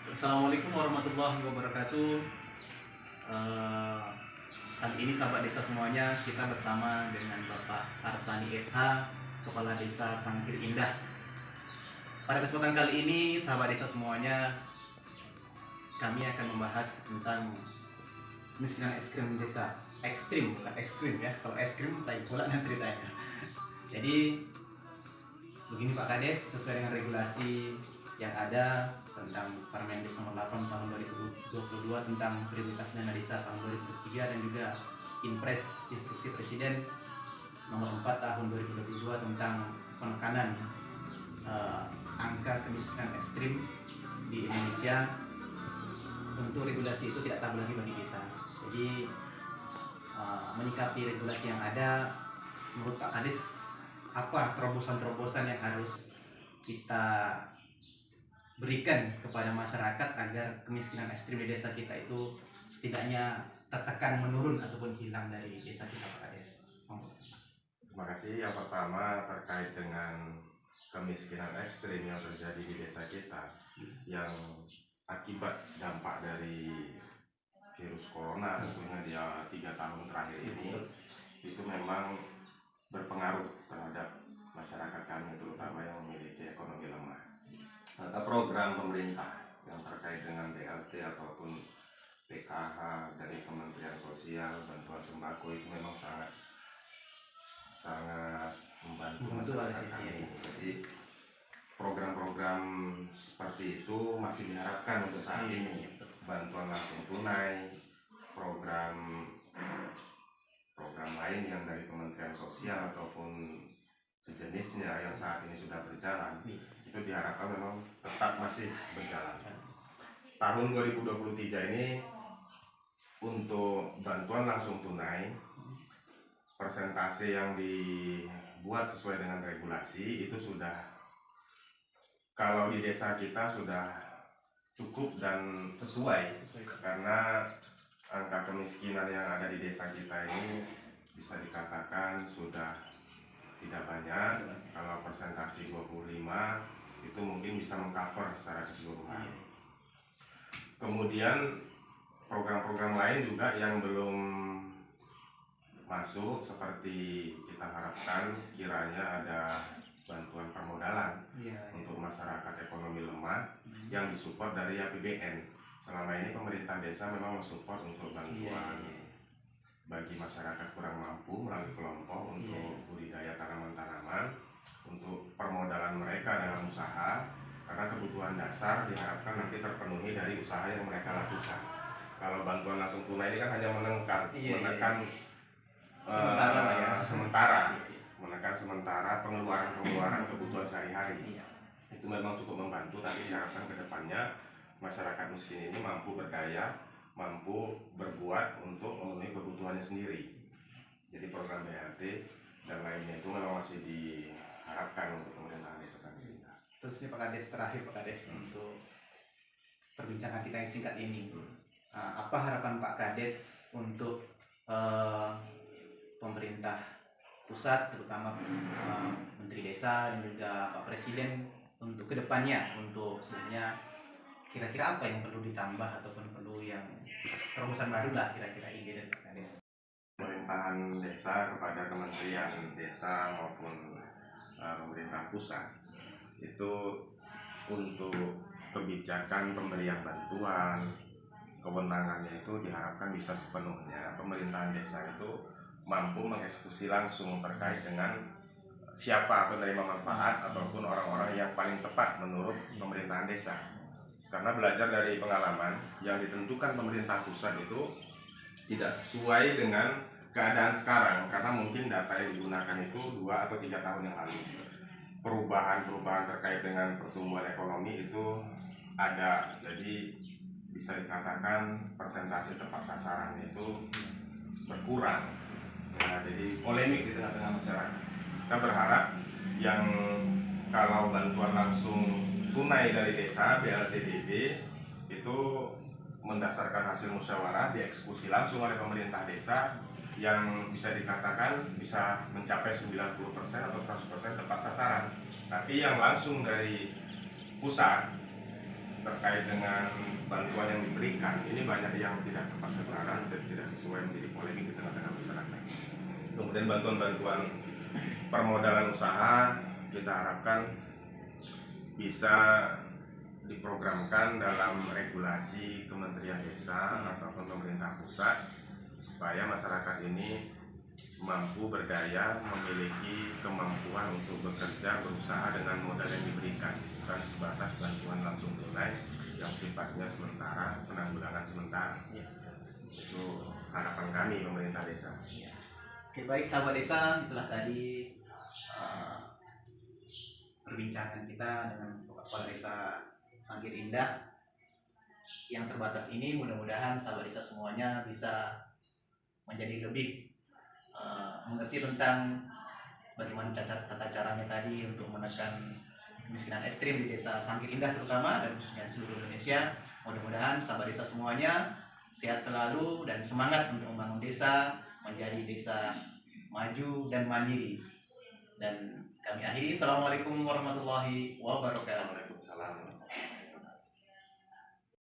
Assalamualaikum warahmatullahi wabarakatuh. Eh, Kali ini sahabat desa semuanya, kita bersama dengan Bapak Arsani SH, Kepala Desa Sangkir Indah. Pada kesempatan kali ini, sahabat desa semuanya, kami akan membahas tentang kemiskinan ekstrim desa. Ekstrim, bukan ekstrim ya. Kalau ekstrim, lain pula dengan ceritanya. Jadi, begini Pak Kades, sesuai dengan regulasi yang ada tentang Permendes nomor 8 tahun 2022 tentang prioritas dana desa tahun 2023 dan juga Inpres Instruksi Presiden nomor 4 tahun 2022 tentang penekanan angka kemiskinan ekstrim di Indonesia. Tentu regulasi itu tidak tabu lagi bagi kita. Jadi menyikapi regulasi yang ada, menurut Pak Kades apa terobosan-terobosan yang harus kita berikan kepada masyarakat agar kemiskinan ekstrim di desa kita itu setidaknya tertekan, menurun ataupun hilang dari desa kita, Pak Kades? Terima kasih. Yang pertama terkait dengan kemiskinan ekstrim yang terjadi di desa kita yang akibat dampak dari virus corona tentunya di 3 tahun terakhir ini itu memang berpengaruh terhadap masyarakat kami terutama yang memiliki ekonomi lemah. Maka program pemerintah yang terkait dengan BLT ataupun PKH dari Kementerian Sosial, bantuan sembako itu memang sangat membantu masyarakat kami. Jadi program-program seperti itu masih diharapkan untuk saat ini. Bantuan langsung tunai, program lain yang dari Kementerian Sosial ataupun sejenisnya yang saat ini sudah berjalan itu diharapkan memang tetap masih berjalan. Tahun 2023 ini untuk bantuan langsung tunai persentase yang dibuat sesuai dengan regulasi itu sudah, kalau di desa kita sudah cukup dan sesuai karena angka kemiskinan yang ada di desa kita ini bisa dikatakan sudah tidak banyak. Kalau persentase 25 itu mungkin bisa mengcover secara keseluruhan. Kemudian program-program lain juga yang belum masuk seperti kita harapkan kiranya ada bantuan permodalan untuk masyarakat ekonomi lemah yang disupport dari APBN. Selama ini pemerintah desa memang mensupport untuk bantuan bagi masyarakat kurang mampu melalui kelompok untuk budidaya tanaman-tanaman, untuk permodalan mereka dalam usaha, karena kebutuhan dasar diharapkan nanti terpenuhi dari usaha yang mereka lakukan. Kalau bantuan langsung tunai ini kan hanya menekan sementara pengeluaran kebutuhan sehari-hari. Itu memang cukup membantu, tapi diharapkan ke depannya masyarakat miskin ini mampu berdaya, mampu berbuat untuk memenuhi kebutuhannya sendiri. Jadi program BLT dan lainnya itu memang masih diharapkan untuk pemerintahan desa Sangkir Indah. Terus ini Pak Kades, terakhir Pak Kades untuk perbincangan kita yang singkat ini, apa harapan Pak Kades untuk pemerintah pusat, terutama Menteri Desa dan juga Pak Presiden untuk kedepannya, untuk sebenarnya kira-kira apa yang perlu ditambah ataupun perlu yang terobosan baru lah kira-kira ide dari Pak Kades? Pemerintahan desa kepada Kementerian Desa maupun pemerintah pusat itu untuk kebijakan pemberian bantuan, kewenangannya itu diharapkan bisa sepenuhnya pemerintahan desa itu mampu mengeksekusi langsung terkait dengan siapa penerima manfaat ataupun orang-orang yang paling tepat menurut pemerintahan desa. Karena belajar dari pengalaman yang ditentukan pemerintah pusat itu tidak sesuai dengan keadaan sekarang, karena mungkin data yang digunakan itu 2 atau 3 tahun yang lalu. Perubahan terkait dengan pertumbuhan ekonomi itu ada, jadi bisa dikatakan persentase tepat sasarannya itu berkurang. Nah, jadi polemik di tengah-tengah masyarakat. Kita berharap yang kalau bantuan langsung tunai dari desa BLTDB itu mendasarkan hasil musyawarah dieksekusi langsung oleh pemerintah desa yang bisa dikatakan bisa mencapai 90% atau 100% tepat sasaran. Tapi yang langsung dari pusat terkait dengan bantuan yang diberikan, ini banyak yang tidak tepat sasaran dan tidak sesuai, menjadi polemik di tengah-tengah masyarakat. Kemudian bantuan-bantuan permodalan usaha kita harapkan bisa diprogramkan dalam regulasi Kementerian Desa ataupun pemerintah pusat, supaya masyarakat ini mampu berdaya, memiliki kemampuan untuk bekerja, berusaha dengan modal yang diberikan, bukan sebatas bantuan langsung tunai yang sifatnya sementara, penanggulangan sementara. Itu harapan kami pemerintah desa. Oke, baik sahabat desa, itulah tadi perbincangan kita dengan Kepala Desa Sangkir Indah yang terbatas ini. Mudah-mudahan sahabat desa semuanya bisa menjadi lebih mengerti tentang bagaimana tata caranya tadi untuk menekan kemiskinan ekstrim di Desa Sangkir Indah terutama, dan khususnya di seluruh Indonesia. Mudah-mudahan sahabat desa semuanya sehat selalu dan semangat untuk membangun desa menjadi desa maju dan mandiri. Dan kami akhiri. Assalamualaikum warahmatullahi wabarakatuh. Waalaikumsalam.